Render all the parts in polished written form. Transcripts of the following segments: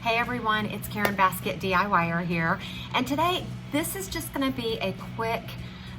Hey everyone, it's Karen Baskett DIYer here, and today this is just going to be a quick,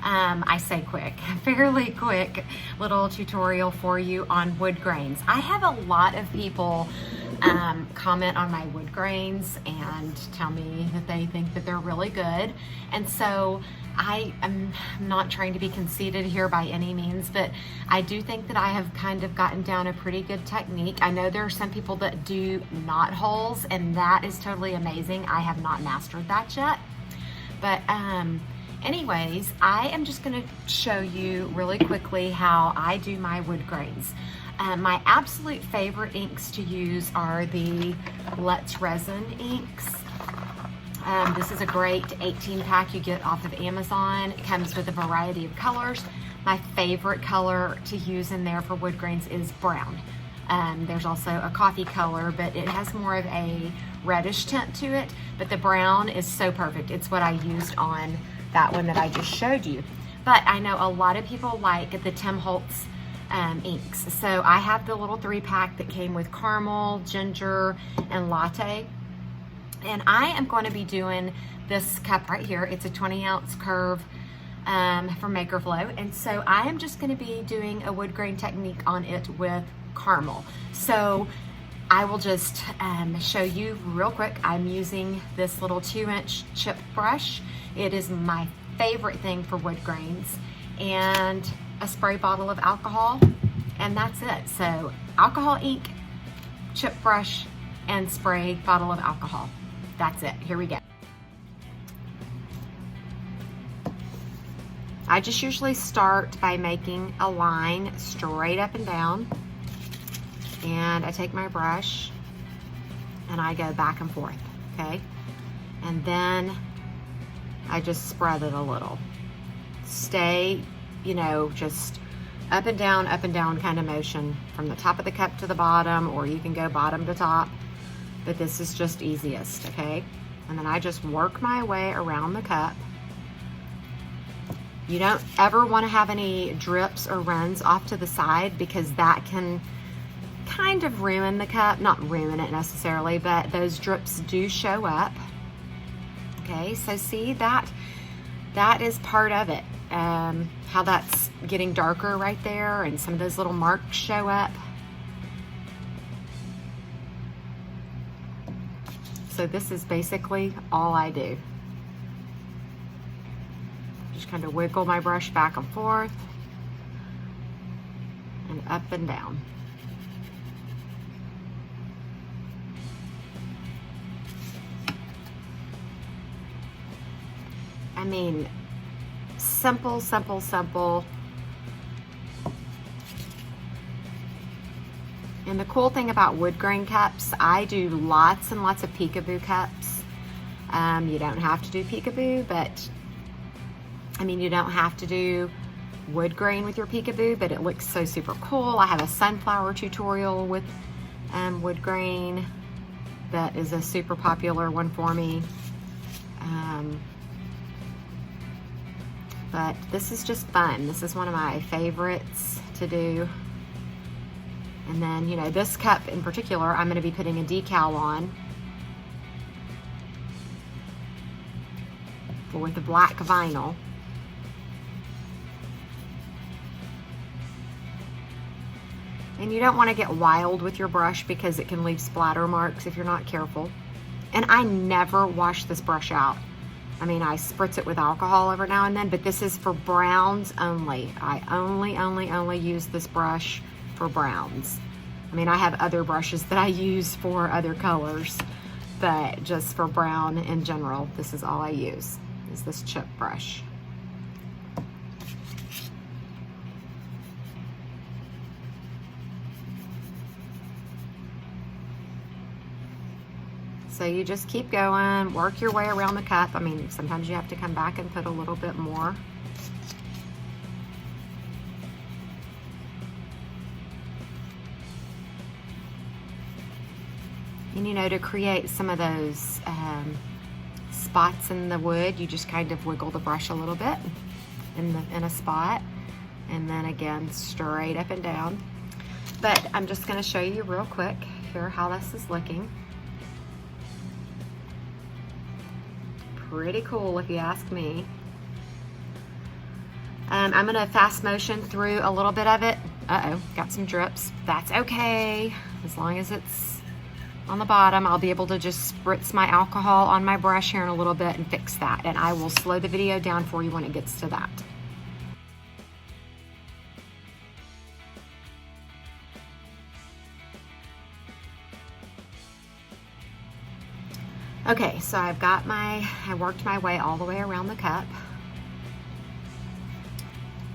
I say quick, fairly quick little tutorial for you on wood grains. I have a lot of people comment on my wood grains and tell me that they think that they're really good, and so I am not trying to be conceited here by any means, but I do think that I have kind of gotten down a pretty good technique. I know there are some people that do knot holes, and that is totally amazing. I have not mastered that yet. But anyways, I am just gonna show you really quickly how I do my wood grains. My absolute favorite inks to use are the Holtz Resin inks. This is a great 18-pack you get off of Amazon. It comes with a variety of colors. My favorite color to use in there for wood grains is brown. There's also a coffee color, but it has more of a reddish tint to it, but the brown is so perfect. It's what I used on that one that I just showed you. But I know a lot of people like the Holtz inks. So I have the little 3-pack that came with caramel, ginger, and latte. And I am going to be doing this cup right here. It's a 20-ounce curve from Maker Flow. And so I am just going to be doing a wood grain technique on it with caramel. So I will just show you real quick. I'm using this little 2-inch chip brush. It is my favorite thing for wood grains. And a spray bottle of alcohol. And that's it. So alcohol ink, chip brush, and spray bottle of alcohol. That's it. Here we go. I just usually start by making a line straight up and down, and I take my brush and I go back and forth, okay? And then I just spread it a little. Stay, you know, just up and down kind of motion from the top of the cup to the bottom, or you can go bottom to top. But this is just easiest, okay? And then I just work my way around the cup. You don't ever want to have any drips or runs off to the side, because that can kind of ruin the cup. Not ruin it necessarily, but those drips do show up. Okay, so see that is part of it. How that's getting darker right there, and some of those little marks show up. So this is basically all I do. Just kind of wiggle my brush back and forth and up and down. I mean, simple, simple, simple. And the cool thing about wood grain cups, I do lots and lots of peekaboo cups. You don't have to do peekaboo, but I mean, you don't have to do wood grain with your peekaboo, but it looks so super cool. I have a sunflower tutorial with wood grain that is a super popular one for me. But this is just fun. This is one of my favorites to do. And then, you know, this cup in particular, I'm going to be putting a decal on with the black vinyl. And you don't want to get wild with your brush, because it can leave splatter marks if you're not careful. And I never wash this brush out. I mean, I spritz it with alcohol every now and then, but this is for browns only. I only use this brush for browns. I mean, I have other brushes that I use for other colors, but just for brown in general, this is all I use, is this chip brush. So you just keep going, work your way around the cup. I mean, sometimes you have to come back and put a little bit more. And you know, to create some of those spots in the wood, you just kind of wiggle the brush a little bit in a spot, and then again straight up and down. But I'm just going to show you real quick here how this is looking. pretty cool if you ask me. I'm gonna fast motion through a little bit of it. Uh-oh, got some drips. That's okay, as long as it's on the bottom. I'll be able to just spritz my alcohol on my brush here in a little bit and fix that. And I will slow the video down for you when it gets to that. Okay, so I worked my way all the way around the cup.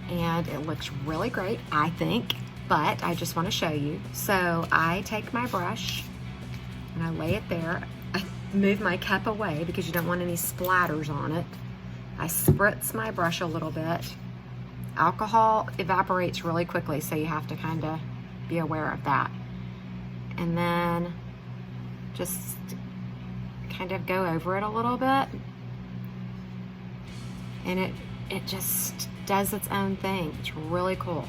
And it looks really great, I think, but I just want to show you. So I take my brush and I lay it there. I move my cup away because you don't want any splatters on it. I spritz my brush a little bit. Alcohol evaporates really quickly, so you have to kind of be aware of that. And then just kind of go over it a little bit, and it just does its own thing. It's really cool.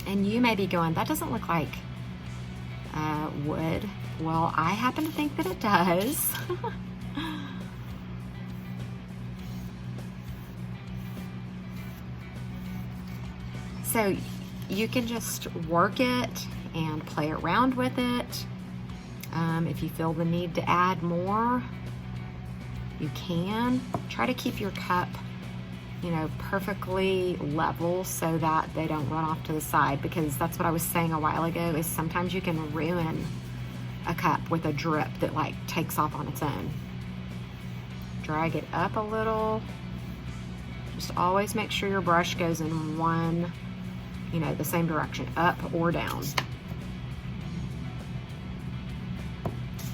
And you may be going, that doesn't look like wood. Well, I happen to think that it does. So you can just work it and play around with it. If you feel the need to add more, you can. Try to keep your cup, you know, perfectly level so that they don't run off to the side, because that's what I was saying a while ago, is sometimes you can ruin a cup with a drip that like takes off on its own. Drag it up a little. Just always make sure your brush goes in one, you know, the same direction, up or down.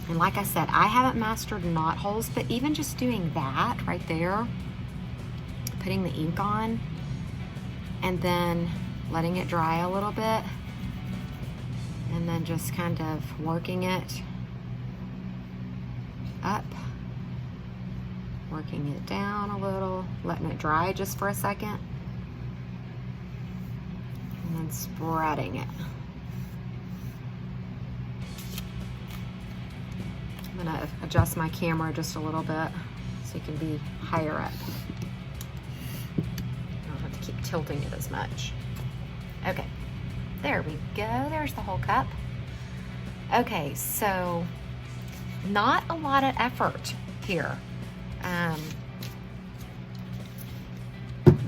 And like I said, I haven't mastered knot holes, but even just doing that right there, putting the ink on and then letting it dry a little bit, and then just kind of working it up, working it down a little, letting it dry just for a second, and then spreading it. I'm gonna adjust my camera just a little bit so you can be higher up. I don't have to keep tilting it as much. Okay, there we go. There's the whole cup. Okay, so not a lot of effort here.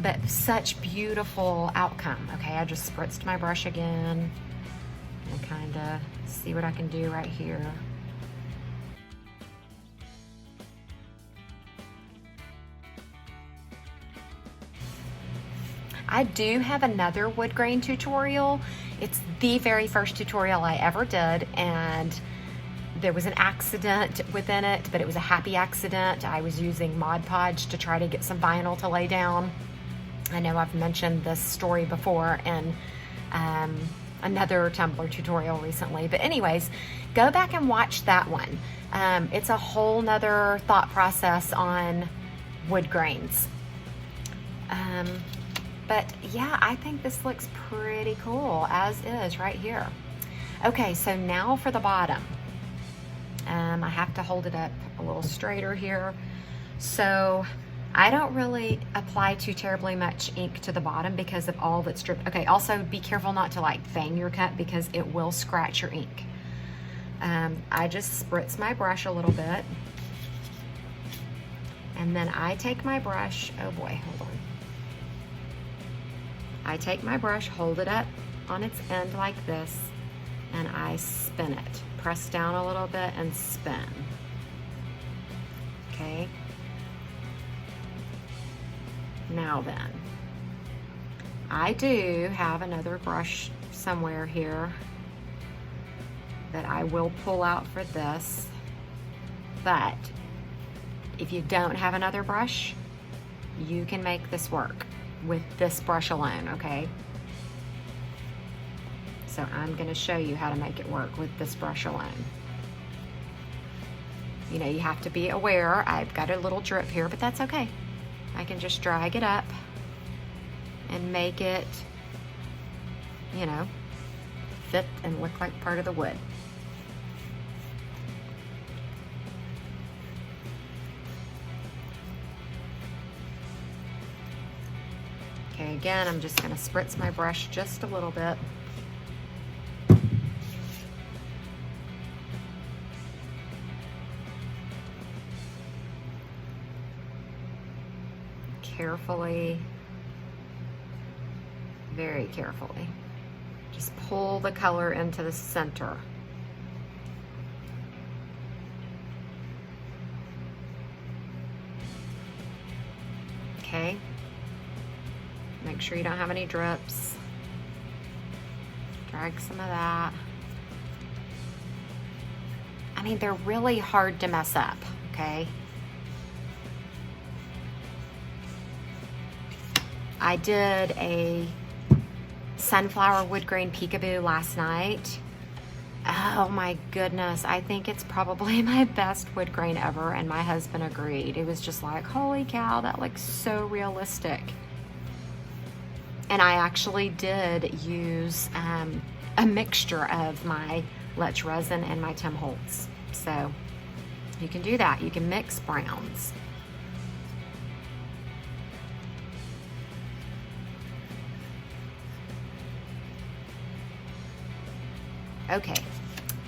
But such beautiful outcome. Okay, I just spritzed my brush again and kind of see what I can do right here. I do have another wood grain tutorial. It's the very first tutorial I ever did, and there was an accident within it, but it was a happy accident. I was using Mod Podge to try to get some vinyl to lay down. I know I've mentioned this story before in another Tumbler tutorial recently, but anyways, go back and watch that one. It's a whole nother thought process on wood grains. But yeah, I think this looks pretty cool as is right here. Okay, so now for the bottom. I have to hold it up a little straighter here. So I don't really apply too terribly much ink to the bottom because of all that's dripped. Okay, also be careful not to like bang your cup because it will scratch your ink. I just spritz my brush a little bit. And then I take my brush, oh boy, hold on. I take my brush, hold it up on its end like this, and I spin it. Press down a little bit and spin. Okay. Now then, I do have another brush somewhere here that I will pull out for this, but if you don't have another brush, you can make this work with this brush alone, okay? So I'm gonna show you how to make it work with this brush alone. You know, you have to be aware. I've got a little drip here, but that's okay. I can just drag it up and make it you know, fit and look like part of the wood. Okay, again, I'm just gonna spritz my brush just a little bit. Carefully, very carefully, just pull the color into the center. Okay, make sure you don't have any drips. Drag some of that. I mean, they're really hard to mess up, okay? I did a sunflower wood grain peekaboo last night. Oh my goodness, I think it's probably my best wood grain ever, and my husband agreed. It was just like, holy cow, that looks so realistic. And I actually did use a mixture of my Resin and my Holtz. So you can do that. You can mix browns. Okay,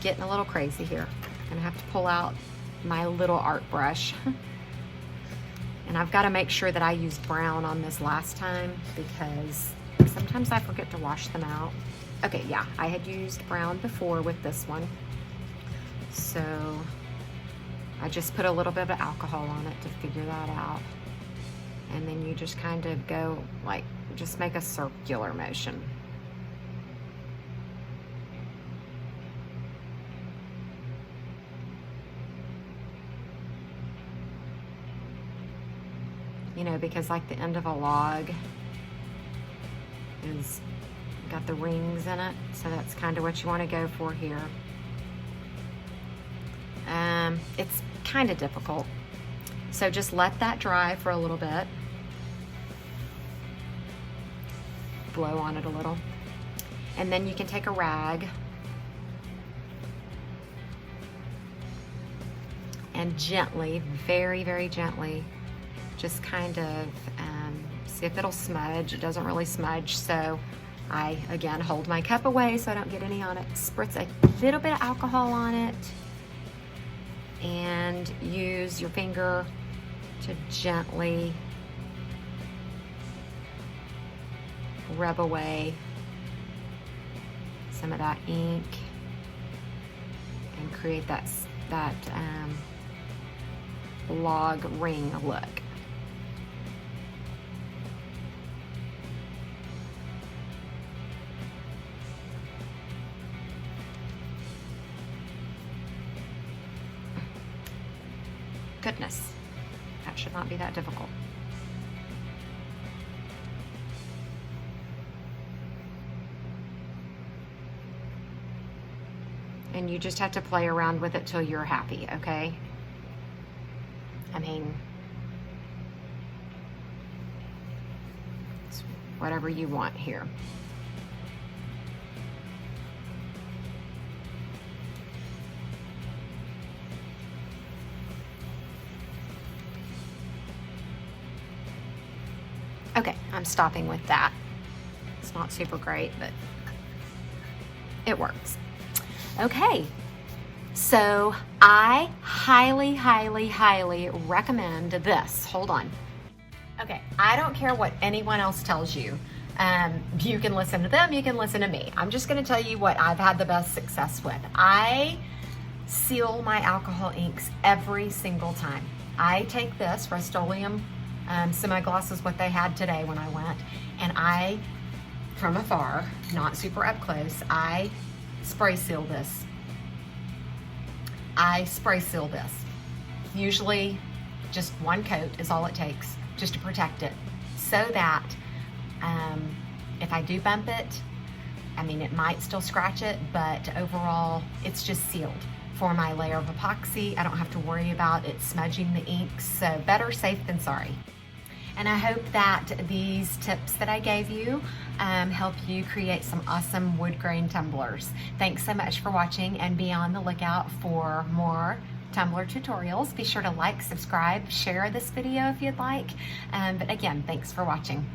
getting a little crazy here. I'm gonna have to pull out my little art brush. And I've got to make sure that I used brown on this last time because sometimes I forget to wash them out. Okay, yeah, I had used brown before with this one. So I just put a little bit of alcohol on it to figure that out. And then you just kind of go like, just make a circular motion. You know, because like the end of a log is got the rings in it, so that's kind of what you want to go for here. It's kind of difficult, so just let that dry for a little bit. Blow on it a little, and then you can take a rag and gently, very, very gently, just kind of see if it'll smudge. It doesn't really smudge, so I, again, hold my cup away so I don't get any on it. Spritz a little bit of alcohol on it and use your finger to gently rub away some of that ink and create that log ring look. Goodness, that should not be that difficult. And you just have to play around with it till you're happy, okay? I mean, it's whatever you want here. Okay, I'm stopping with that. It's not super great, but it works. Okay, so I highly, highly, highly recommend this. Hold on. Okay, I don't care what anyone else tells you. You can listen to them, you can listen to me. I'm just gonna tell you what I've had the best success with. I seal my alcohol inks every single time. I take this Rust-Oleum semi-gloss is what they had today when I went, and I, from afar, not super up close, I spray seal this. Usually just one coat is all it takes just to protect it, so that if I do bump it, I mean, it might still scratch it, but overall it's just sealed for my layer of epoxy. I don't have to worry about it smudging the inks, so better safe than sorry. And I hope that these tips that I gave you help you create some awesome wood grain tumblers. Thanks so much for watching, and be on the lookout for more tumbler tutorials. Be sure to like, subscribe, share this video if you'd like. But again, thanks for watching.